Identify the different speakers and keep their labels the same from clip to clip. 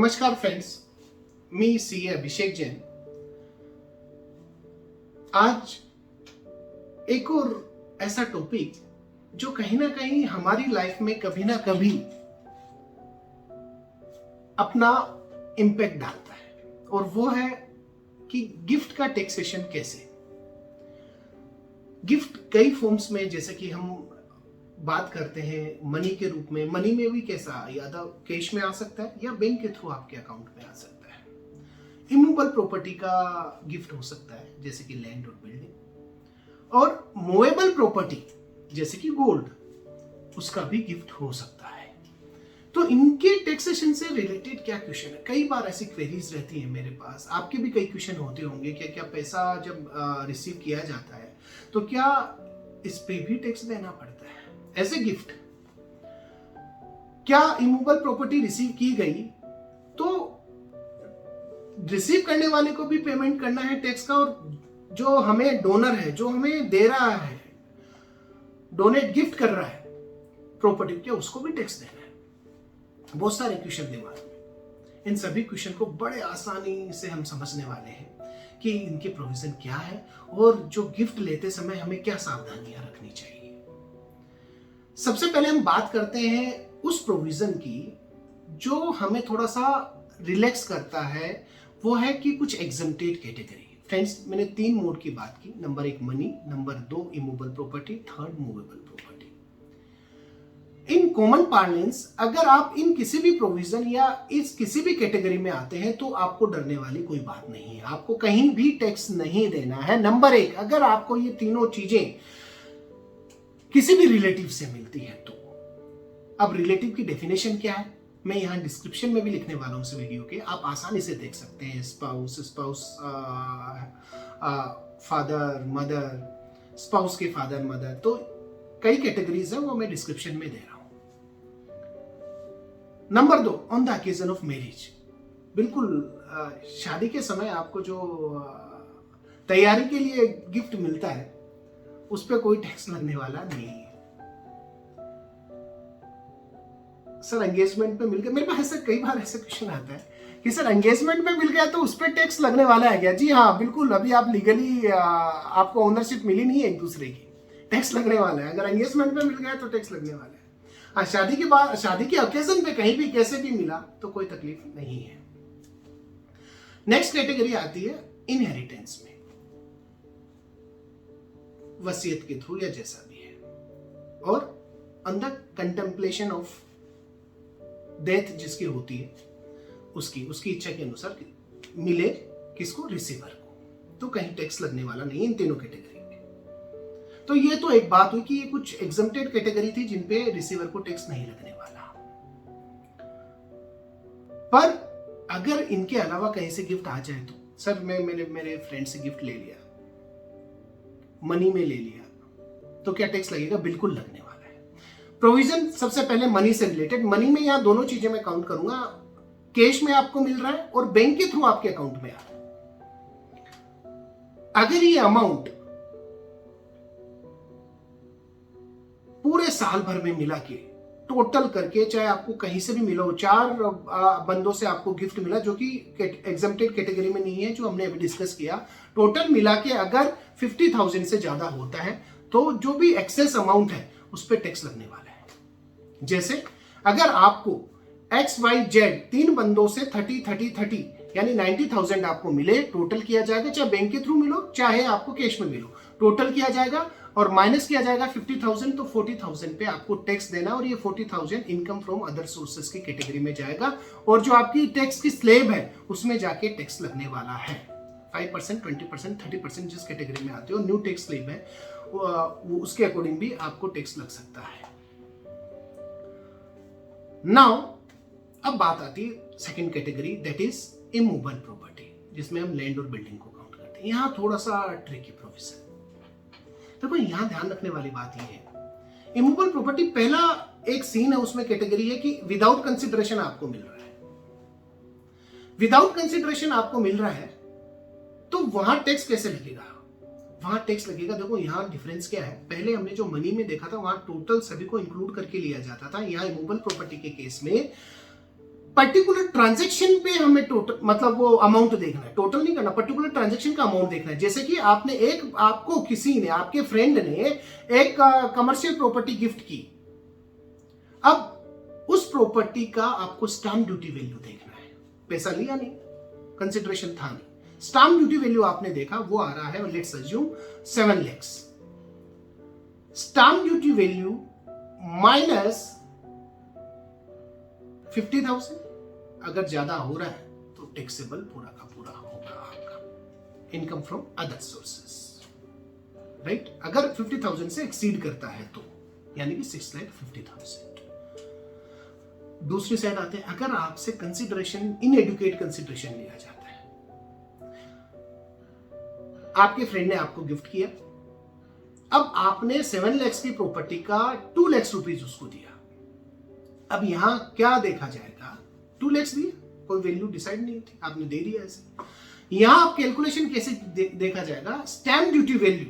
Speaker 1: नमस्कार फ्रेंड्स, मी सीए अभिषेक जैन। आज एक और ऐसा टॉपिक जो कहीं ना कहीं हमारी लाइफ में कभी ना कभी अपना इम्पैक्ट डालता है, और वो है कि गिफ्ट का टैक्सेशन कैसे। गिफ्ट कई फॉर्म्स में, जैसे कि हम बात करते हैं मनी के रूप में। मनी में भी कैसा, या तो कैश में आ सकता है या बैंक के थ्रू आपके अकाउंट में आ सकता है। इमूवेबल प्रॉपर्टी का गिफ्ट हो सकता है, जैसे कि लैंड और बिल्डिंग। और मूवेबल प्रॉपर्टी जैसे कि गोल्ड, उसका भी गिफ्ट हो सकता है। तो इनके टैक्सेशन से रिलेटेड क्या क्वेश्चन है, कई बार ऐसी क्वेरीज रहती है मेरे पास। आपके भी कई क्वेश्चन होते होंगे कि क्या पैसा जब रिसीव किया जाता है तो क्या इस पे भी टैक्स देना पड़ता है एज ए गिफ्ट। क्या इमूवेबल प्रॉपर्टी रिसीव की गई तो रिसीव करने वाले को भी पेमेंट करना है टैक्स का, और जो हमें डोनर है, जो हमें दे रहा है, डोनेट गिफ्ट कर रहा है प्रॉपर्टी, क्या उसको भी टैक्स देना है। बहुत सारे क्वेश्चन दिमाग में। इन सभी क्वेश्चन को बड़े आसानी से हम समझने वाले हैं कि इनके प्रोविजन क्या है और जो गिफ्ट लेते समय हमें क्या सावधानियां रखनी चाहिए। सबसे पहले हम बात करते हैं उस प्रोविजन की जो हमें थोड़ा सा रिलैक्स करता है। वो है कि कुछ एग्जम्प्टेड कैटेगरी। फ्रेंड्स, मैंने 3 मोड की बात की। Number 1 money, number 2 immovable property, third movable property. In common parlance अगर आप इन किसी भी प्रोविजन या इस किसी भी कैटेगरी में आते हैं तो आपको डरने वाली कोई बात नहीं है, आपको कहीं भी टैक्स नहीं देना है। नंबर 1, अगर आपको ये तीनों चीजें किसी भी रिलेटिव से मिलती है तो। अब रिलेटिव की डेफिनेशन क्या है मैं यहां डिस्क्रिप्शन में भी लिखने वाला हूं इस वीडियो के, आप आसानी से देख सकते हैं। स्पाउस, फादर, मदर, स्पाउस के फादर, मदर, तो कई कैटेगरीज है, वो मैं डिस्क्रिप्शन में दे रहा हूं। Number 2, on the occasion of marriage. बिल्कुल शादी के समय आपको जो तैयारी के लिए गिफ्ट मिलता है उस पर कोई टैक्स लगने वाला नहीं है। सर एंगेजमेंट में मिल गया, मेरे पास ऐसा कई बार ऐसा क्वेश्चन आता है कि सर एंगेजमेंट में मिल गया तो उस पर टैक्स लगने वाला है क्या। जी हाँ, बिल्कुल। अभी आप लीगली आपको ओनरशिप मिली नहीं है एक दूसरे की, टैक्स लगने वाला है। अगर एंगेजमेंट में मिल गया तो टैक्स लगने वाला है। हाँ, शादी के बाद, शादी के ओकेजन पे कहीं भी कैसे भी मिला तो कोई तकलीफ नहीं है। नेक्स्ट कैटेगरी आती है इनहेरिटेंस में, वसीयत के थ्रू या जैसा भी है, और अंडर कंटेम्पलेशन ऑफ डेथ जिसकी होती है उसकी इच्छा के अनुसार मिले किसको, रिसीवर को, तो कहीं टैक्स लगने वाला नहीं है इन तीनों कैटेगरी में। तो ये तो एक बात हुई कि ये कुछ एग्जम्प्टेड कैटेगरी थी जिन पे रिसीवर को टैक्स नहीं लगने वाला। पर अगर इनके अलावा कहीं से गिफ्ट आ जाए तो, सर मैंने मेरे फ्रेंड से गिफ्ट ले लिया, मनी में ले लिया, तो क्या टैक्स लगेगा? बिल्कुल लगने वाला है। प्रोविजन सबसे पहले मनी से रिलेटेड। मनी में यहां दोनों चीजें मैं काउंट करूंगा, कैश में आपको मिल रहा है और बैंक के थ्रू आपके अकाउंट में आ रहा है। अगर ये अमाउंट पूरे साल भर में मिला के टोटल करके, चाहे आपको कहीं से भी मिला हो, 4 बंदों से आपको गिफ्ट मिला जो कि एग्जम्प्टेड कैटेगरी में नहीं है, जो हमने अभी डिस्कस किया, टोटल मिला के अगर 50,000 से ज्यादा होता है तो जो भी एक्सेस अमाउंट है उस पर टैक्स लगने वाला है। जैसे अगर आपको XYZ 3 बंदों से 30 यानी 90,000 आपको मिले, टोटल किया जाएगा, चाहे बैंक के थ्रू मिलो चाहे आपको कैश में मिलो, टोटल किया जाएगा और माइनस किया जाएगा 50,000, तो 40,000 पे आपको टैक्स देना, और ये 40,000 इनकम फ्रॉम अदर सोर्सेस की कैटेगरी में जाएगा, और जो आपकी टैक्स की स्लैब है उसमें जाके टैक्स लगने वाला है। 5%, 20%, 30% जिस कैटेगरी में आते हो, न्यू टैक्स स्लैब है वो उसके अकॉर्डिंग भी आपको टैक्स लग सकता है। नाउ अब बात आती है second category, that is immovable property, जिसमें हम लैंड और बिल्डिंग को काउंट करते हैं। यहां थोड़ा सा ट्रिकी प्रोविजन। देखो यहां ध्यान रखने वाली बात यह है, इमूवेबल प्रॉपर्टी पहला एक सीन है, उसमें कैटेगरी है कि विदाउट कंसिडरेशन आपको मिल रहा है। विदाउट कंसिडरेशन आपको मिल रहा है तो वहां टैक्स कैसे लगेगा? वहां टैक्स लगेगा, देखो यहां डिफरेंस क्या है। पहले हमने जो मनी में देखा था वहां टोटल सभी को इंक्लूड करके लिया जाता था। यहां इमूवेबल प्रॉपर्टी के केस में पर्टिकुलर ट्रांजैक्शन पे हमें टोटल मतलब वो अमाउंट देखना है, टोटल नहीं करना, पर्टिकुलर ट्रांजैक्शन का अमाउंट देखना है। जैसे कि आपको किसी ने, आपके फ्रेंड ने एक कमर्शियल प्रॉपर्टी गिफ्ट की, अब उस प्रॉपर्टी का आपको स्टाम्प ड्यूटी वैल्यू देखना है। पैसा लिया नहीं, कंसिडरेशन था नहीं, स्टाम्प ड्यूटी वैल्यू आपने देखा, वो आ रहा है let's assume 7 lakh. Stamp duty value minus 50,000, अगर ज्यादा हो रहा है तो टैक्सेबल पूरा का पूरा होगा आपका income from other sources, right. अगर 50,000 से एक्सीड करता है तो यानी कि 6,50,000। दूसरी साइड आते हैं, अगर आपसे कंसिडरेशन, इनएडुकेट कंसिडरेशन लिया जाता है, आपके फ्रेंड ने आपको गिफ्ट किया, अब आपने 7 लाख की प्रॉपर्टी का 2 लाख रुपीज उसको दिया। अब यहां क्या देखा जाएगा, 2 लाख दिए, कोई वैल्यू डिसाइड नहीं थी, आपने दे दिया ऐसे। यहां आप कैलकुलेशन कैसे देखा जाएगा, स्टैम्प ड्यूटी वैल्यू,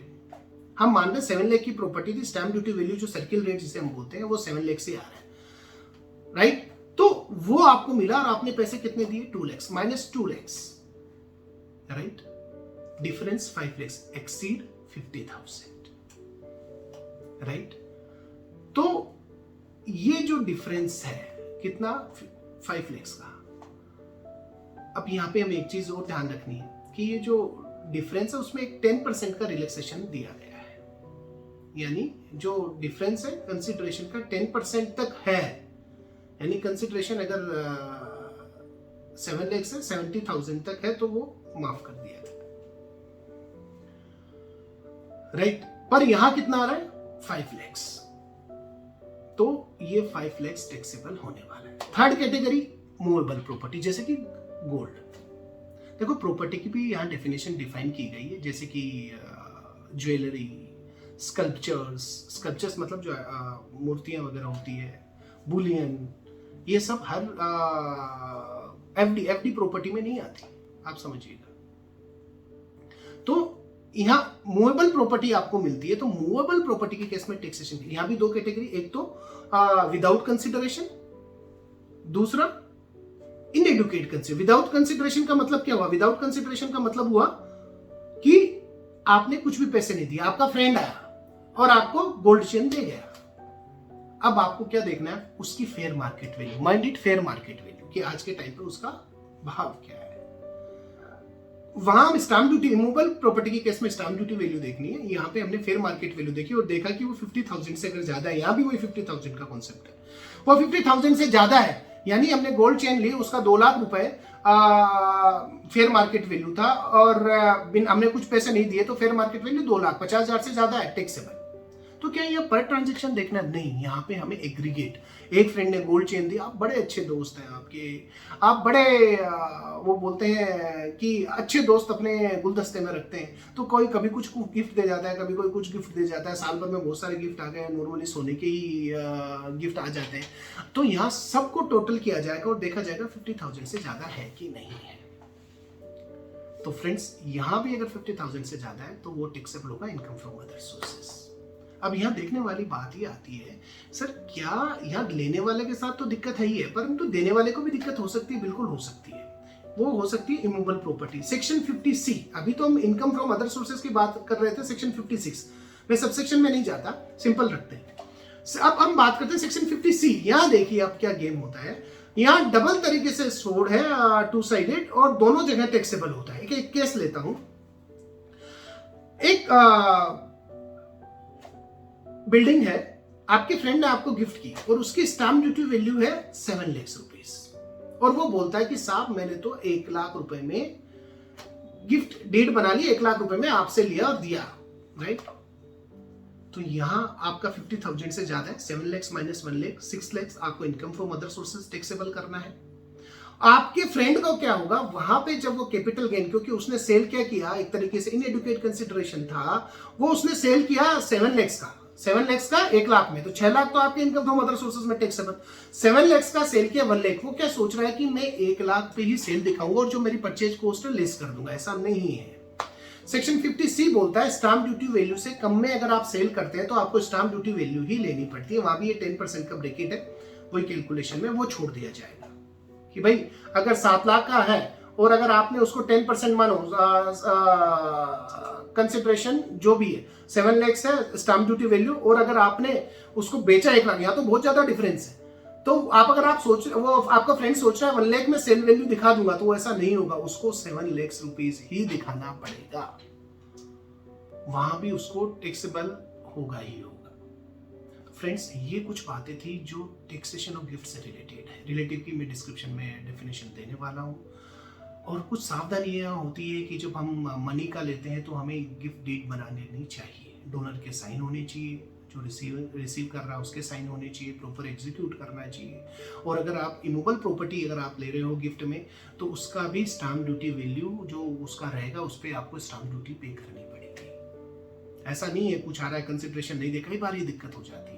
Speaker 1: हम मान रहे 7 लाख की प्रॉपर्टी थी, स्टैम्प ड्यूटी वैल्यू जो सर्किल रेट जिसे हम बोलते हैं वो 7 लाख से आ रहा है, राइट। तो वो आपको मिला और आपने पैसे कितने दिए, 2 lakh minus 2 lakh, right. Difference 5 lakh, exceed 50,000, right. तो ये जो डिफरेंस है कितना, 5 लाख का। अब यहां पे हमें एक चीज और ध्यान रखनी है कि ये जो डिफरेंस है उसमें एक 10% का रिलैक्सेशन दिया गया है, यानी जो डिफरेंस है कंसिडरेशन का 10% तक है, यानी कंसिडरेशन अगर 7 लाख से 70,000 तक है तो वो माफ कर दिया गया, राइट। पर यहां कितना आ रहा है, 5 लाख, तो ये 5 लाख टैक्सेबल होने वाला है। थर्ड कैटेगरी मूवेबल प्रॉपर्टी, जैसे कि गोल्ड। देखो प्रॉपर्टी की भी यहाँ डेफिनेशन डिफाइन की गई है, जैसे कि ज्वेलरी, स्कल्पचर्स मतलब जो मूर्तियां वगैरह होती है, बुलियन, ये सब हर एफडी प्रॉपर्टी में नहीं आती, आप समझिएगा। तो यहाँ मूवेबल प्रॉपर्टी आपको मिलती है, तो मूवेबल प्रॉपर्टी के केस में टैक्सेशन यहाँ भी 2 कैटेगरी, एक तो विदाउट कंसिडरेशन, दूसरा इनएडुकेट कंसिडरेशन। विदाउट कंसिडरेशन का मतलब क्या हुआ, विदाउट कंसिडरेशन का मतलब हुआ कि आपने कुछ भी पैसे नहीं दिए, आपका फ्रेंड आया और आपको गोल्ड चेन दे गया। अब आपको क्या देखना है, उसकी fair market value, minded fair market value, कि आज के टाइम पे उसका भाव क्या है। वहां स्टाम्प ड्यूटी, रिमूवल प्रॉपर्टी के केस में स्टाम्प ड्यूटी वैल्यू देखनी है, यहाँ पे हमने फेयर मार्केट वैल्यू देखी और देखा कि वो 50,000 से अगर ज्यादा है, यहाँ भी वही 50,000 का कॉन्सेप्ट है, वो 50,000 से ज्यादा है, यानी हमने गोल्ड चेन ली, उसका 2 लाख रुपए फेयर मार्केट वैल्यू था और हमने कुछ पैसे नहीं दिए तो फेयर मार्केट वैल्यू 2,50,000 से ज्यादा है, टैक्सेबल। तो क्या ये पर ट्रांजैक्शन देखना नहीं, यहाँ पे हमें एग्रीगेट, एक फ्रेंड ने गोल्ड चेन दिया, आप बड़े अच्छे दोस्त हैं आपके, आप बड़े वो बोलते हैं कि अच्छे दोस्त अपने गुलदस्ते में रखते हैं, तो कोई कभी कुछ गिफ्ट दे जाता है, कभी कोई कुछ गिफ्ट दे जाता है, साल भर में बहुत सारे गिफ्ट आ गए, नॉर्मली सोने के ही गिफ्ट आ जाते हैं। तो यहाँ सबको टोटल किया जाएगा और देखा जाएगा 50,000 से ज्यादा है कि नहीं है। तो फ्रेंड्स यहाँ भी अगर 50,000 से ज्यादा है तो वो टैक्सेबल होगा इनकम फ्रॉम अदर सोर्सेस। अब यहाँ देखने वाली बात ये आती है, सर क्या यहाँ लेने वाले के साथ तो दिक्कत है ही है, परंतु देने वाले को भी दिक्कत हो सकती है, बिल्कुल हो सकती है। वो हो सकती है इमूवेबल प्रॉपर्टी, सेक्शन 50C। अभी तो हम इनकम फ्रॉम अदर सोर्सेज की बात कर रहे थे, सेक्शन 56, मैं सबसेक्शन में नहीं जाता, सिंपल रखते हैं। अब हम बात करते हैं सेक्शन 50C। यहाँ देखिए अब क्या गेम होता है, यहाँ डबल तरीके से सोड है, 2 साइडेड, और दोनों जगह टैक्सेबल होता है। एक केस लेता हूं, एक बिल्डिंग है, आपके फ्रेंड ने आपको गिफ्ट की और उसकी स्टाम्प ड्यूटी वैल्यू है 7 लाख रुपीस, और वो बोलता है कि साहब मैंने तो 1 लाख रुपए में गिफ्ट डीड बना ली, 1 लाख रुपए में आपसे लिया और दिया, राइट। तो यहां आपका 50,000 से ज्यादा है, 7 लाख माइनस 1 लाख, 6 लाख आपको income from other sources taxable करना है। आपके फ्रेंड को क्या होगा, वहां पे जब वो कैपिटल गेन, क्योंकि उसने सेल क्या किया, एक तरीके से इनएडुकेट कंसिडरेशन था, वो उसने सेल किया 7 लाख का, 7 लाख का 1 लाख में, तो 6 लाख तो आपके इनकम फ्रॉम अदर सोर्सेज में टैक्सेबल। 7 लाख का सेल किया 1 लाख, वो क्या सोच रहा है कि मैं 1 लाख पे ही सेल दिखाऊंगा और जो मेरी परचेज कॉस्ट है लेस कर दूंगा, ऐसा नहीं है। सेक्शन 50C बोलता है स्टाम्प ड्यूटी वैल्यू से कम में अगर आप सेल करते हैं तो आपको स्टाम्प ड्यूटी वैल्यू ही लेनी पड़ती है, वहां भी ये 10% का ब्रैकेट है, वही कैलकुलेशन में वो छोड़ दिया जाएगा, कि भाई अगर 7 लाख का है और अगर आपने उसको 10% मानो कंसिडरेशन जो भी है 7 लाख है स्टाम्प ड्यूटी वैल्यू, और अगर आपने उसको बेचा 1 लाख, या तो बहुत ज्यादा डिफरेंस है। तो आप अगर आप सोच, वो आपका फ्रेंड सोच रहा है 1 लाख में सेल वैल्यू दिखा दूंगा, तो ऐसा नहीं होगा, उसको 7 लाख रुपीज ही दिखाना पड़ेगा, वहां भी उसको टैक्सेबल होगा ही होगा। फ्रेंड्स, ये कुछ बातें थी जो टैक्सेशन ऑफ गिफ्ट से रिलेटेड है। रिलेटिव की मैं डिस्क्रिप्शन में डेफिनेशन देने वाला हूँ। और कुछ सावधानियां होती है कि जब हम मनी का लेते हैं तो हमें गिफ्ट डीड बना लेनी चाहिए, डोनर के साइन होने चाहिए, जो रिसीव कर रहा है उसके साइन होने चाहिए, प्रॉपर एग्जीक्यूट करना चाहिए। और अगर आप इमूवेबल प्रॉपर्टी अगर आप ले रहे हो गिफ्ट में, तो उसका भी स्टाम्प ड्यूटी वैल्यू जो उसका रहेगा उस पर आपको स्टाम्प ड्यूटी पे करनी पड़ेगी। ऐसा नहीं है कुछ आ रहा है कंसिडरेशन नहीं दे, कई बार ये दिक्कत हो जाती है,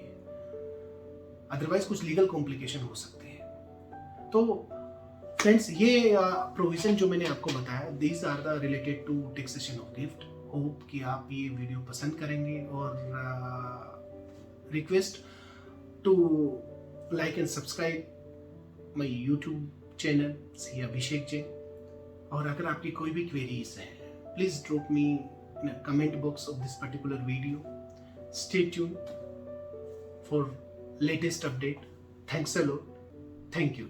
Speaker 1: अदरवाइज कुछ लीगल कॉम्प्लिकेशन हो सकते हैं। तो फ्रेंड्स, ये प्रोविजन जो मैंने आपको बताया, these are the related to taxation of gift. Hope कि आप ये वीडियो पसंद करेंगे, और request to like and subscribe my YouTube channel C Abhishek Jain. और अगर आपकी कोई भी क्वेरीज है, please drop me in a comment box of this particular video. Stay tune for latest update. Thanks a lot. Thank you.